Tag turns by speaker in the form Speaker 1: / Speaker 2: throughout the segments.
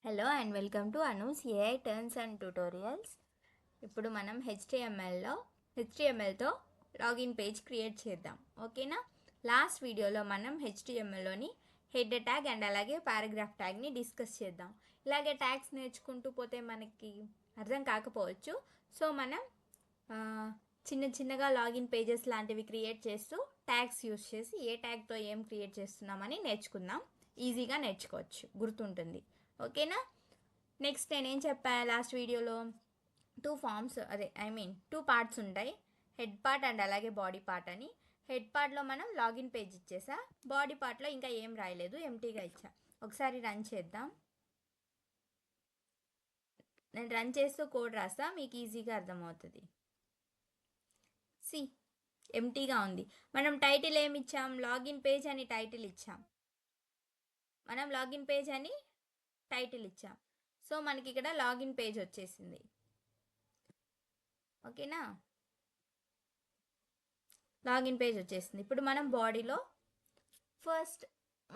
Speaker 1: Hello and welcome to Anu's AI turns and tutorials. ఇప్పుడు మనం హెచ్టిఎంఎల్తో login page create చేద్దాం. ఓకేనా? లాస్ట్ వీడియోలో మనం హెచ్టిఎంఎల్లోని హెడ్ ట్యాగ్ అండ్ అలాగే పారాగ్రాఫ్ ట్యాగ్ని డిస్కస్ చేద్దాం. ఇలాగే ట్యాగ్స్ నేర్చుకుంటూ పోతే మనకి అర్థం కాకపోవచ్చు. సో మనం చిన్న చిన్నగా లాగిన్ పేజెస్ లాంటివి క్రియేట్ చేస్తూ ట్యాగ్స్ యూస్ చేసి ఏ ట్యాగ్తో ఏం క్రియేట్ చేస్తున్నామని నేర్చుకుందాం. ఈజీగా నేర్చుకోవచ్చు, గుర్తుంటుంది. ఓకేనా? నెక్స్ట్ నేనేం చెప్పా లాస్ట్ వీడియోలో, టూ పార్ట్స్ ఉంటాయి, హెడ్ పార్ట్ అండ్ అలాగే బాడీ పార్ట్ అని. హెడ్ పార్ట్లో మనం లాగిన్ పేజ్ ఇచ్చేసా, బాడీ పార్ట్లో ఇంకా ఏం రాయలేదు, ఎంటీగా ఇచ్చా. ఒకసారి రన్ చేద్దాం. నేను రన్ చేస్తూ కోడ్ రాస్తా, మీకు ఈజీగా అర్థమవుతుంది. సి ఎంటీగా ఉంది. మనం టైటిల్ ఏమి ఇచ్చాం? లాగిన్ పేజ్ అని టైటిల్ ఇచ్చాం. సో మనకి ఇక్కడ లాగిన్ పేజ్ వచ్చేసింది. ఓకేనా? లాగిన్ పేజ్ వచ్చేసింది. ఇప్పుడు మనం బాడీలో ఫస్ట్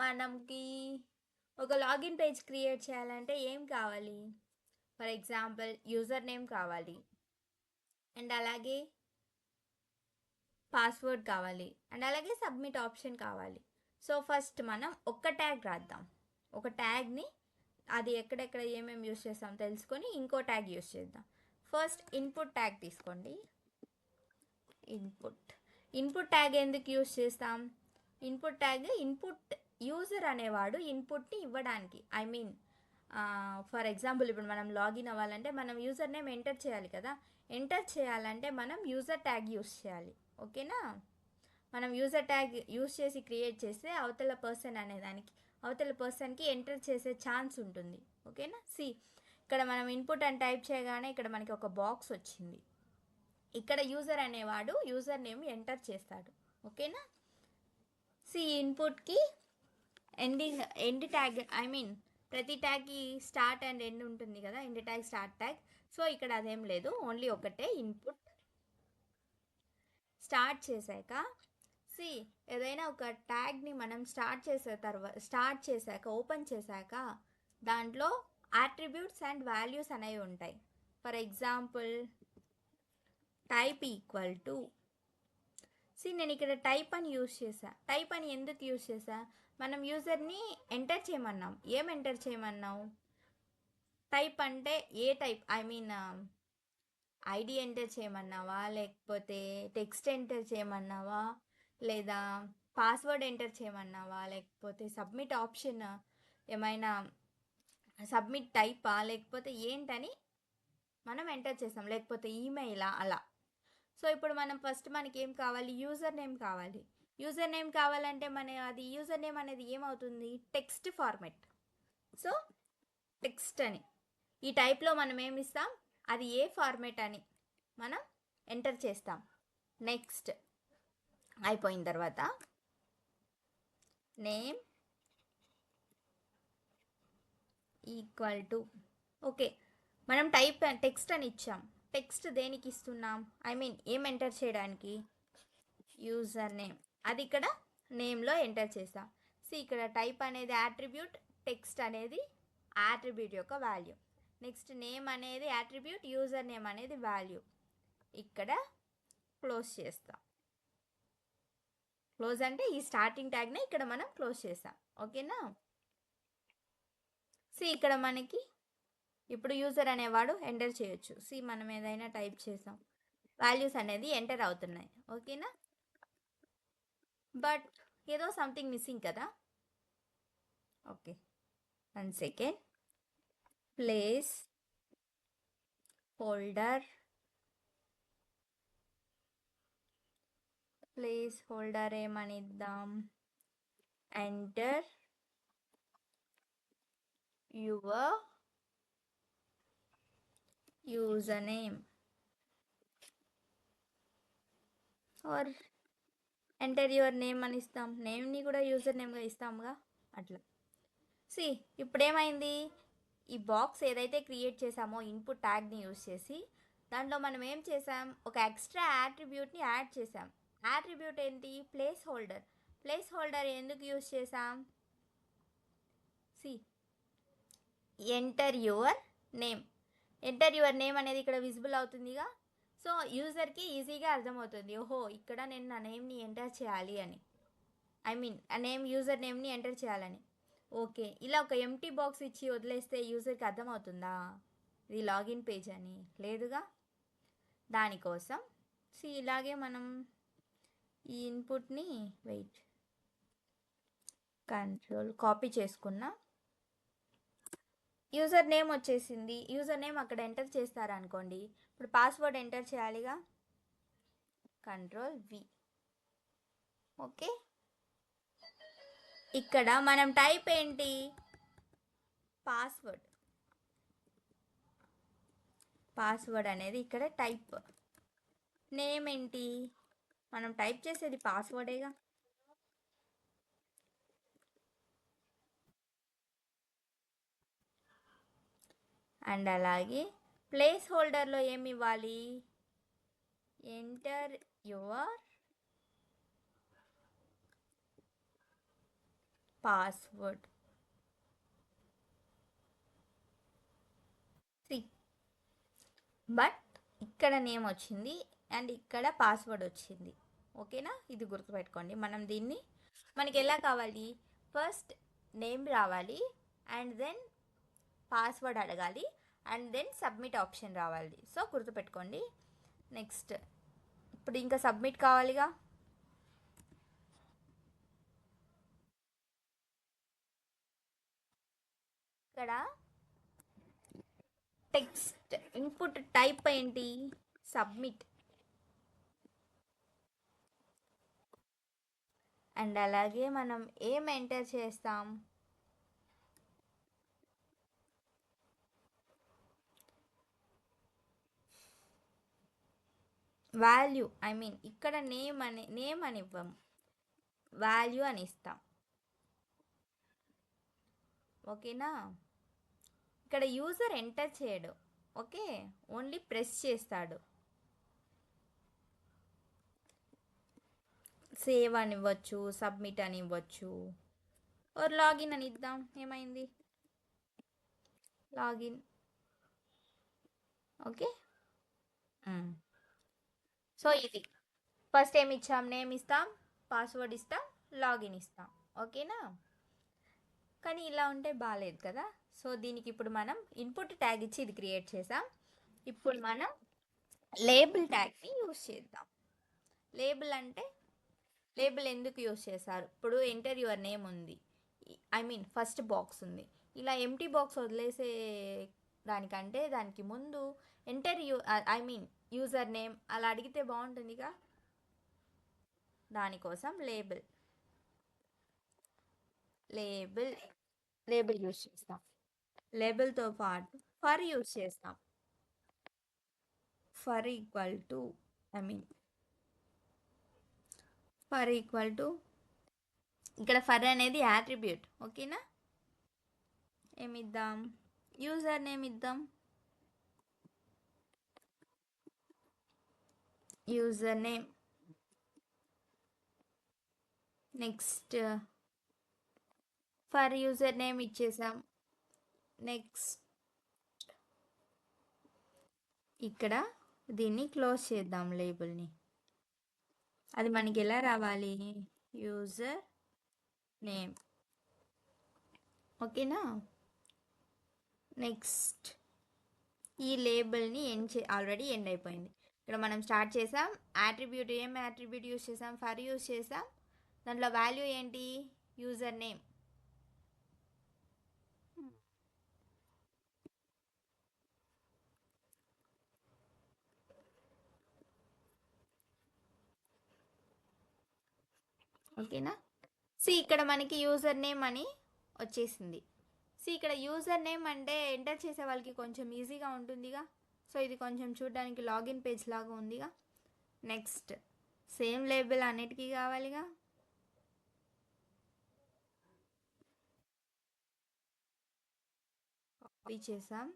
Speaker 1: మనకి ఒక లాగిన్ పేజ్ క్రియేట్ చేయాలంటే ఏం కావాలి? ఫర్ ఎగ్జాంపుల్ యూజర్ నేమ్ కావాలి, అండ్ అలాగే పాస్వర్డ్ కావాలి, అండ్ అలాగే సబ్మిట్ ఆప్షన్ కావాలి. సో ఫస్ట్ మనం ఒక ట్యాగ్ రాద్దాం. ఒక ట్యాగ్ని అది ఎక్కడెక్కడ ఏమేమి యూస్ చేస్తాం తెలుసుకొని ఇంకో ట్యాగ్ యూస్ చేద్దాం. ఫస్ట్ ఇన్పుట్ ట్యాగ్ తీసుకోండి. ఇన్పుట్ ట్యాగ్ ఎందుకు యూస్ చేస్తాం? ఇన్పుట్ యూజర్ అనేవాడు ఇన్పుట్ని ఇవ్వడానికి. ఫర్ ఎగ్జాంపుల్ ఇప్పుడు మనం లాగిన్ అవ్వాలంటే మనం యూజర్ నేమ్ ఎంటర్ చేయాలి కదా. ఎంటర్ చేయాలంటే మనం యూజర్ ట్యాగ్ యూస్ చేయాలి. ఓకేనా? మనం యూజర్ ట్యాగ్ యూస్ చేసి క్రియేట్ చేస్తే అవతల పర్సన్కి ఎంటర్ చేసే ఛాన్స్ ఉంటుంది. ఓకేనా? ఇక్కడ మనం ఇన్పుట్ అని టైప్ చేయగానే ఇక్కడ మనకి ఒక బాక్స్ వచ్చింది. ఇక్కడ యూజర్ అనేవాడు యూజర్ నేమ్ ఎంటర్ చేస్తాడు. ఓకేనా? ఇన్పుట్కి ఎండ్ ట్యాగ్, ప్రతి ట్యాగ్కి స్టార్ట్ అండ్ ఎండ్ ఉంటుంది కదా, end tag start tag. So ఇక్కడ అదేం లేదు, ఓన్లీ ఒకటే ఇన్పుట్. స్టార్ట్ చేశాక ఏదైనా ఒక ట్యాగ్ని మనం స్టార్ట్ చేశాక ఓపెన్ చేశాక దాంట్లో అట్రిబ్యూట్స్ అండ్ వాల్యూస్ అనేవి ఉంటాయి. For example type equal to నేను ఇక్కడ టైప్ అని యూస్ చేసా. టైప్ అని ఎందుకు యూస్ చేసా? మనం యూజర్ని ఎంటర్ చేయమన్నాం. ఏం ఎంటర్ చేయమన్నావు? టైప్ అంటే ఏ టైప్? ఐడి ఎంటర్ చేయమన్నావా, లేకపోతే టెక్స్ట్ ఎంటర్ చేయమన్నావా, లేదా పాస్వర్డ్ ఎంటర్ చేయమన్నావా, లేకపోతే సబ్మిట్ ఆప్షన్ ఏమైనా సబ్మిట్ టైపా, లేకపోతే ఏంటని మనం ఎంటర్ చేసాం, లేకపోతే ఈమెయిలా, అలా. సో ఇప్పుడు మనం ఫస్ట్ మనకి ఏం కావాలి? యూజర్ నేమ్ కావాలి. యూజర్ నేమ్ కావాలంటే యూజర్ నేమ్ అనేది ఏమవుతుంది? Text format. సో టెక్స్ట్ అని ఈ టైప్లో మనం ఏమి ఇస్తాం, అది ఏ ఫార్మెట్ అని మనం ఎంటర్ చేస్తాం. నెక్స్ట్ అయిపోయిన తర్వాత నేమ్ ఈక్వల్ టు, ఓకే, మనం టెక్స్ట్ అని ఇచ్చాం. టెక్స్ట్ దేనికి ఇస్తున్నాం? ఏం ఎంటర్ చేయడానికి? User name. అది ఇక్కడ నేమ్లో ఎంటర్ చేసాం. ఇక్కడ టైప్ అనేది యాట్రిబ్యూట్, టెక్స్ట్ అనేది యాట్రిబ్యూట్ యొక్క వాల్యూ. నెక్స్ట్ నేమ్ అనేది యాట్రిబ్యూట్, యూజర్ నేమ్ అనేది వాల్యూ. ఇక్కడ క్లోజ్ చేస్తాం. క్లోజ్ అంటే ఈ స్టార్టింగ్ ట్యాగ్ని ఇక్కడ మనం క్లోజ్ చేసాం. ఓకేనా? ఇక్కడ మనకి ఇప్పుడు యూజర్ అనేవాడు ఎంటర్ చేయొచ్చు. మనం ఏదైనా టైప్ చేసాం, వాల్యూస్ అనేది ఎంటర్ అవుతున్నాయి. ఓకేనా? బట్ ఏదో సంథింగ్ మిస్సింగ్ కదా. Okay, 1 second. ప్లేస్ హోల్డర్ ఏమనిద్దాం? Enter your user name or enter your name అని ఇస్తాం. నేమ్ని కూడా యూజర్ నేమ్గా ఇస్తాముగా, అట్లా. ఇప్పుడు ఏమైంది? ఈ బాక్స్ ఏదైతే క్రియేట్ చేసామో ఇన్పుట్ ట్యాగ్ని యూజ్ చేసి దాంట్లో మనం ఏం చేసాం? ఒక ఎక్స్ట్రా యాట్రిబ్యూట్ని యాడ్ చేసాం. యాట్రిబ్యూట్ ఏంటి? ప్లేస్ హోల్డర్ ఎందుకు యూజ్ చేసాం? Enter your name. Enter your name అనేది ఇక్కడ విజిబుల్ అవుతుందిగా. సో యూజర్కి ఈజీగా అర్థమవుతుంది, ఓహో ఇక్కడ నేను నా నేమ్ని ఎంటర్ చేయాలి అని, ఐ మీన్ ఆ నేమ్ యూజర్ నేమ్ని ఎంటర్ చేయాలని. ఓకే, ఇలా ఒక ఎంటీ బాక్స్ ఇచ్చి వదిలేస్తే యూజర్కి అర్థమవుతుందా ఇది లాగిన్ పేజ్ అని? లేదుగా. దానికోసం ఇలాగే మనం ఈ ఇన్పుట్ని వెయిట్ కంట్రోల్ కాపీ చేసుకున్నా. యూజర్ నేమ్ వచ్చేసింది. యూజర్ నేమ్ అక్కడ ఎంటర్ చేస్తారనుకోండి, ఇప్పుడు పాస్వర్డ్ ఎంటర్ చేయాలిగా, కంట్రోల్ వి. ఓకే, ఇక్కడ మనం టైప్ ఏంటి, పాస్వర్డ్. పాస్వర్డ్ అనేది ఇక్కడ టైప్. నేమ్ ఏంటి, మనం టైప్ చేసేది పాస్వర్డేగా. అండ్ అలాగే ప్లేస్ హోల్డర్లో ఏమి ఇవ్వాలి, ఎంటర్ యువర్ పాస్వర్డ్. బట్ ఇక్కడ నేమ్ వచ్చింది అండ్ ఇక్కడ పాస్వర్డ్ వచ్చింది. ఓకేనా, ఇది గుర్తుపెట్టుకోండి. మనం దీన్ని మనకి ఎలా కావాలి, ఫస్ట్ నేమ్ రావాలి అండ్ దెన్ పాస్వర్డ్ అడగాలి అండ్ దెన్ సబ్మిట్ ఆప్షన్ రావాలి. సో గుర్తుపెట్టుకోండి. నెక్స్ట్ ఇప్పుడు ఇంకా సబ్మిట్ కావాలిగా. ఇక్కడ టెక్స్ట్ ఇన్పుట్ టైప్ ఏంటి, సబ్మిట్. అండ్ అలాగే మనం ఏం ఎంటర్ చేస్తాం, వాల్యూ. ఐ మీన్ ఇక్కడ నేమ్ అని ఇవ్వం, వాల్యూ అని ఇస్తాం. ఓకేనా, ఇక్కడ యూజర్ ఎంటర్ చేయడు, ఓకే, ఓన్లీ ప్రెస్ చేస్తాడు. సేవ్ అని ఇవ్వచ్చు, సబ్మిట్ అని ఇవ్వచ్చు, ఓర్ లాగిన్ అని ఇద్దాం. ఏమైంది, లాగిన్. ఓకే, సో ఇది ఫస్ట్ ఏమి ఇచ్చాం, నేమ్ ఇస్తాం, పాస్వర్డ్ ఇస్తాం, లాగిన్ ఇస్తాం. ఓకేనా, కానీ ఇలా ఉంటే బాగాలేదు కదా. సో దీనికి ఇప్పుడు మనం ఇన్పుట్ ట్యాగ్ ఇచ్చి ఇది క్రియేట్ చేసాం. ఇప్పుడు మనం లేబుల్ ట్యాగ్ని యూజ్ చేద్దాం. లేబుల్ అంటే, లేబుల్ ఎందుకు యూజ్ చేస్తారు, ఇప్పుడు ఎంటర్ యువర్ నేమ్ ఉంది, ఐ మీన్ ఫస్ట్ బాక్స్ ఉంది, ఇలా ఎంటీ బాక్స్ వదిలేసే దానికంటే దానికి ముందు enter I mean user name అలా అడిగితే బాగుంటుందిగా. దానికోసం లేబుల్ లేబుల్ లేబుల్ యూజ్ చేస్తాం. లేబుల్తో పాటు ఫర్ యూజ్ చేస్తాం. For equal to, I mean for equal to, ఇక్కడ ఫర్ అనేది యాట్రిబ్యూట్. ఓకేనా, ఏమిద్దాం, యూజర్ నేమ్ ఇద్దాం. User name, next for user name ఇచ్చేసాం. నెక్స్ట్ ఇక్కడ దీన్ని క్లోజ్ చేద్దాం లేబుల్ని. అది మనకి ఎలా రావాలి, యూజర్ నేమ్. ఓకేనా, నెక్స్ట్ ఈ లేబుల్ని ఆల్రెడీ ఎండ్ అయిపోయింది. ఇక్కడ మనం స్టార్ట్ చేసాం, యాట్రిబ్యూట్ ఏం యాట్రిబ్యూట్ యూజ్ చేసాం, ఫర్ యూజ్ చేసాం, దాంట్లో వాల్యూ ఏంటి, యూజర్ నేమ్. ఓకేనా, ఇక్కడ మనకి యూజర్ నేమ్ అని వచ్చేసింది. ఇక్కడ యూజర్ నేమ్ అంటే ఎంటర్ చేసే వాళ్ళకి కొంచెం ఈజీగా ఉంటుందిగా. సో ఇది కొంచెం చూడడానికి లాగిన్ పేజ్ లాగా ఉందిగా. నెక్స్ట్ సేమ్ లేబుల్ అన్నిటికీ కావాలిగా. కాపీ చేసాం.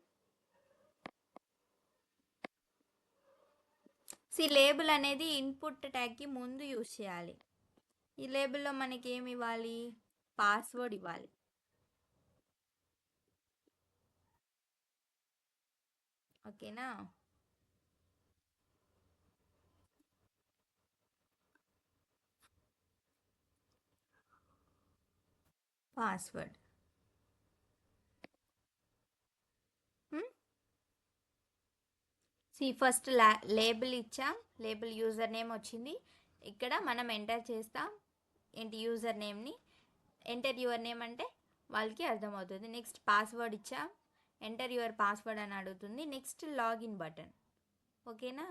Speaker 1: లేబుల్ అనేది ఇన్పుట్ ట్యాగ్కి ముందు యూజ్ చేయాలి. ఈ లేబుల్లో మనకి ఏమి ఇవ్వాలి, పాస్వర్డ్ ఇవ్వాలి. ఓకేనా. పాస్వర్డ్ ఫస్ట్ లేబుల్ ఇచ్చాం, లేబుల్ యూజర్ నేమ్ వచ్చింది. ఇక్కడ మనం ఎంటర్ చేస్తాం ఏంటి యూజర్ నేమ్ని. ఎంటర్ యువర్ నేమ్ అంటే వాళ్ళకి అర్థమవుతుంది. నెక్స్ట్ పాస్వర్డ్ ఇచ్చాం, ఎంటర్ యువర్ పాస్వర్డ్ అని అడుగుతుంది. Next login button. ఓకేనా.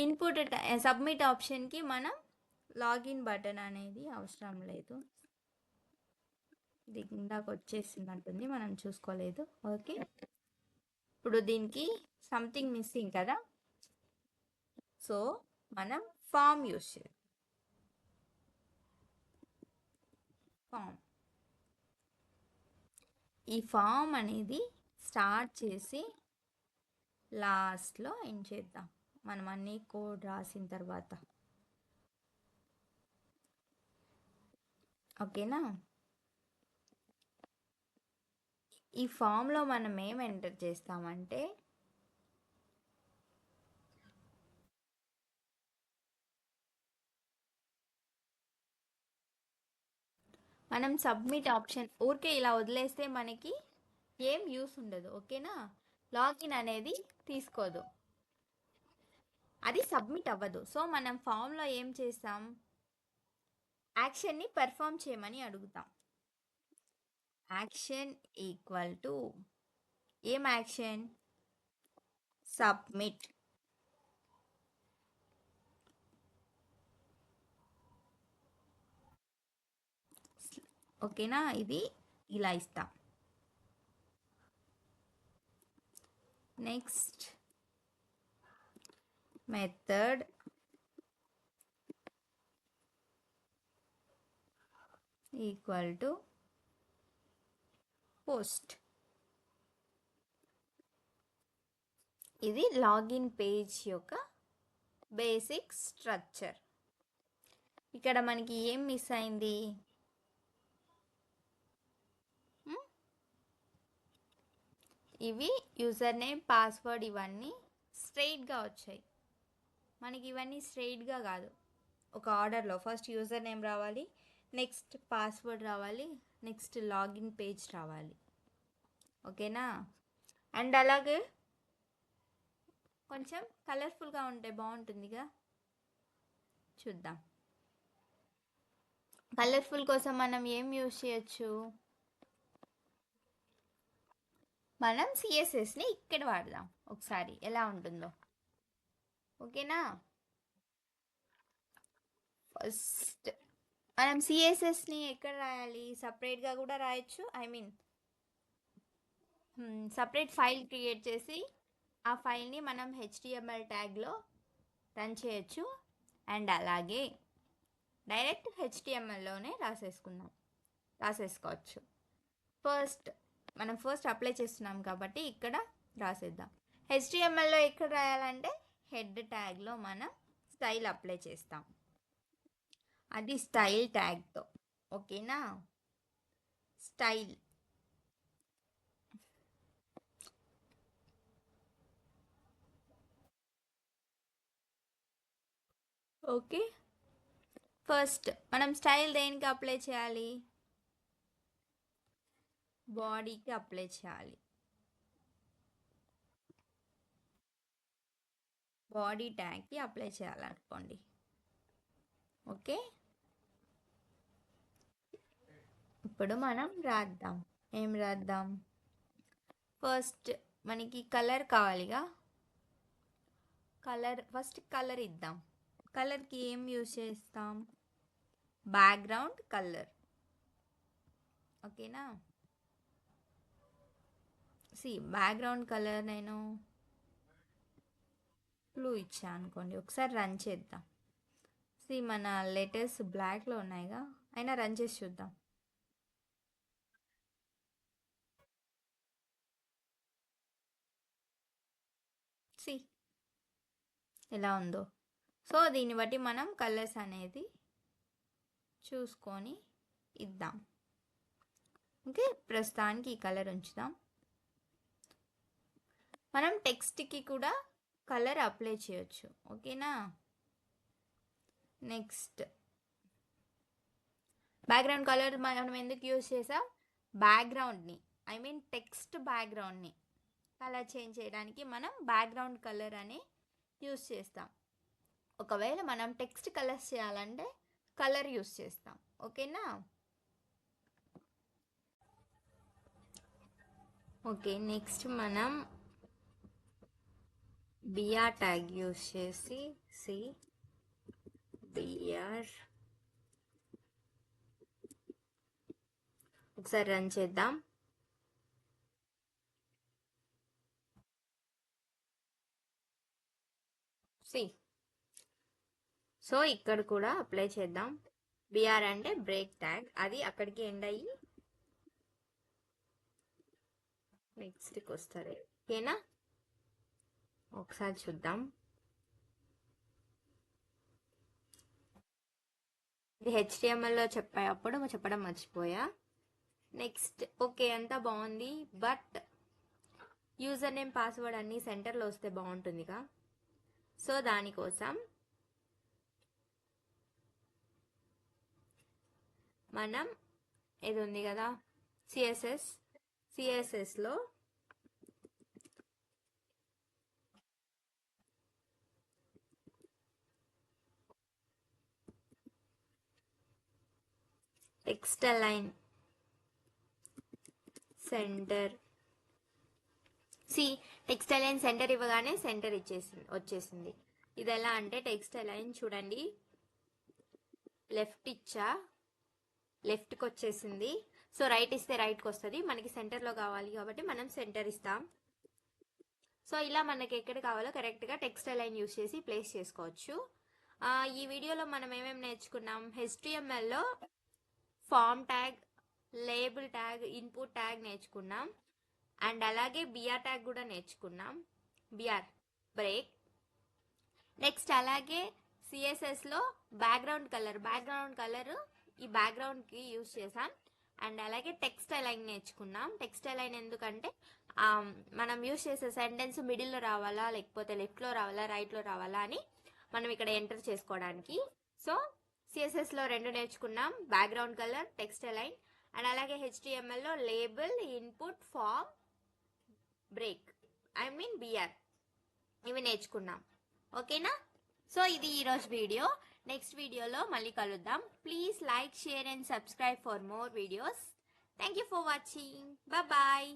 Speaker 1: ఇన్పుట్ సబ్మిట్ ఆప్షన్కి మనం లాగిన్ బటన్ అనేది అవసరం లేదు. ఇది ఇందాక వచ్చేసినట్టుంది, మనం చూసుకోలేదు. ఓకే, ఇప్పుడు దీనికి సంథింగ్ మిస్సింగ్ కదా, సో మనం ఫామ్ యూస్ చేయాలి. ఫామ్, ఈ ఫామ్ అనేది స్టార్ట్ చేసి లాస్ట్లో ఏం చేద్దాం, మనం అన్ని కోడ్ రాసిన తర్వాత. ఓకేనా. ఈ ఫామ్లో మనం ఏం ఎంటర్ చేస్తామంటే మనం సబ్మిట్ ఆప్షన్ ఊరికే ఇలా వదిలేస్తే మనకి ఏం యూస్ ఉండదు. ఓకేనా. లాగిన్ అనేది తీసుకోదు, అది సబ్మిట్ అవ్వదు. సో మనం ఫామ్లో ఏం చేస్తాం, యాక్షన్ని పెర్ఫామ్ చేయమని అడుగుతాం. యాక్షన్ ఈక్వల్ టు ఏం యాక్షన్, సబ్మిట్. ఓకేనా, ఇది ఇలా ఇస్తాం. Next method equal to post. ఇది లాగిన్ పేజ్ యొక్క బేసిక్ స్ట్రక్చర్. ఇక్కడ మనకి ఏం మిస్ అయింది, ఇవి యూజర్ నేమ్ పాస్వర్డ్ ఇవన్నీ స్ట్రైట్గా వచ్చాయి. మనకి ఇవన్నీ స్ట్రైట్గా కాదు, ఒక ఆర్డర్లో ఫస్ట్ యూజర్ నేమ్ రావాలి, నెక్స్ట్ పాస్వర్డ్ రావాలి, నెక్స్ట్ లాగిన్ పేజ్ రావాలి. ఓకేనా. అండ్ అలాగే కొంచెం కలర్ఫుల్గా ఉంటే బాగుంటుందిగా, చూద్దాం. కలర్ఫుల్ కోసం మనం ఏం యూజ్ చేయొచ్చు, మనం సిఎస్ఎస్ని ఇక్కడ వాడదాం ఒకసారి ఎలా ఉంటుందో. ఓకేనా. ఫస్ట్ మనం సిఎస్ఎస్ని ఎక్కడ రాయాలి, సపరేట్గా కూడా రాయొచ్చు. I mean separate file create చేసి ఆ ఫైల్ని మనం హెచ్టిఎంఎల్ ట్యాగ్లో రన్ చేయొచ్చు. అండ్ అలాగే డైరెక్ట్ హెచ్టిఎంఎల్లోనే రాసేసుకోవచ్చు. మనం ఫస్ట్ అప్లై చేస్తున్నాం కాబట్టి ఇక్కడ రాసేద్దాం. హెచ్టిఎంఎల్లో ఎక్కడ రాయాలంటే హెడ్ ట్యాగ్లో మనం స్టైల్ అప్లై చేస్తాం, అది స్టైల్ ట్యాగ్తో. ఓకేనా. Style okay. ఫస్ట్ మనం స్టైల్ దేనికి అప్లై చేయాలి, బాడీకి అప్లై చేయాలి. బాడీ ట్యాగ్కి అప్లై చేయాలనుకోండి. ఓకే, ఇప్పుడు మనం రాద్దాం. ఏం రాద్దాం, ఫస్ట్ మనకి కలర్ కావాలిగా, ఫస్ట్ కలర్ ఇద్దాం. కలర్కి ఏం యూజ్ చేస్తాం, బ్యాక్గ్రౌండ్ కలర్. ఓకేనా. బ్యాక్గ్రౌండ్ కలర్ నేను బ్లూ ఇచ్చా అనుకోండి. ఒకసారి రన్ చేద్దాం. మన లెటర్స్ బ్లాక్లో ఉన్నాయిగా, అయినా రన్ చేసి చూద్దాం. ఎలా ఉందో. సో దీన్ని బట్టి మనం కలర్స్ అనేది చూసుకొని ఇద్దాం. ఓకే, ప్రస్తుతానికి ఈ కలర్ ఉంచుదాం. మనం టెక్స్ట్కి కూడా కలర్ అప్లై చేయొచ్చు. ఓకేనా. నెక్స్ట్ బ్యాక్గ్రౌండ్ కలర్ మనం ఎందుకు యూజ్ చేసాం, బ్యాక్గ్రౌండ్ని టెక్స్ట్ బ్యాక్గ్రౌండ్ని కలర్ చేంజ్ చేయడానికి మనం బ్యాక్గ్రౌండ్ కలర్ అని యూజ్ చేస్తాం. ఒకవేళ మనం టెక్స్ట్ కలర్స్ చేయాలంటే కలర్ యూజ్ చేస్తాం. ఓకేనా. ఓకే, నెక్స్ట్ మనం బిఆర్ ట్యాగ్ యూజ్ చేసి బిఆర్ ఒకసారి రన్ చేద్దాం. సో ఇక్కడ కూడా అప్లై చేద్దాం. బిఆర్ అంటే బ్రేక్ ట్యాగ్, అది అక్కడికి ఎండ్ అయ్యి నెక్స్ట్కి వస్తారు. ఓకేనా. ఒకసారి చూద్దాం. ఇది హెచ్టిఎంఎల్లో చెప్పడం మర్చిపోయా. నెక్స్ట్ ఓకే, అంతా బాగుంది. బట్ యూజర్ నేమ్ పాస్వర్డ్ అన్నీ సెంటర్లో వస్తే బాగుంటుందిగా. సో దానికోసం మనం ఇది ఉంది కదా సిఎస్ఎస్లో text align center. Text align center ఇవ్వగానే సెంటర్ వచ్చేసింది. ఇది ఎలా అంటే టెక్స్ట్ అలైన్ చూడండి, లెఫ్ట్కి వచ్చేసింది. సో రైట్ ఇస్తే రైట్కి వస్తుంది. మనకి సెంటర్లో కావాలి కాబట్టి మనం సెంటర్ ఇస్తాం. సో ఇలా మనకి ఎక్కడ కావాలో కరెక్ట్గా టెక్స్ట్ అలైన్ యూజ్ చేసి ప్లేస్ చేసుకోవచ్చు. ఈ వీడియోలో మనం ఏమేమి నేర్చుకున్నాం, హెచ్టిఎంఎల్లో form tag, label tag, input tag నేర్చుకున్నాం. అండ్ అలాగే బిఆర్ ట్యాగ్ కూడా నేర్చుకున్నాం, బిఆర్ బ్రేక్. నెక్స్ట్ అలాగే సిఎస్ఎస్లో బ్యాక్గ్రౌండ్ కలర్ ఈ బ్యాక్గ్రౌండ్కి యూజ్ చేసాం. అండ్ అలాగే టెక్స్ట్ అలైన్ నేర్చుకున్నాం. టెక్స్ట్ అలైన్ ఎందుకంటే మనం యూజ్ చేసే సెంటెన్స్ మిడిల్లో రావాలా, లేకపోతే లెఫ్ట్లో రావాలా, రైట్లో రావాలా అని మనం ఇక్కడ ఎంటర్ చేసుకోవడానికి. సో సిఎస్ఎస్లో 2 నేర్చుకున్నాం, background colour, text align. And అలాగే హెచ్టిఎంఎల్లో label, input, form, break BR ఇవి నేర్చుకున్నాం. ఓకేనా. సో ఇది ఈరోజు వీడియో. నెక్స్ట్ వీడియోలో మళ్ళీ కలుద్దాం. Please like, share and subscribe for more videos. Thank you for watching. Bye.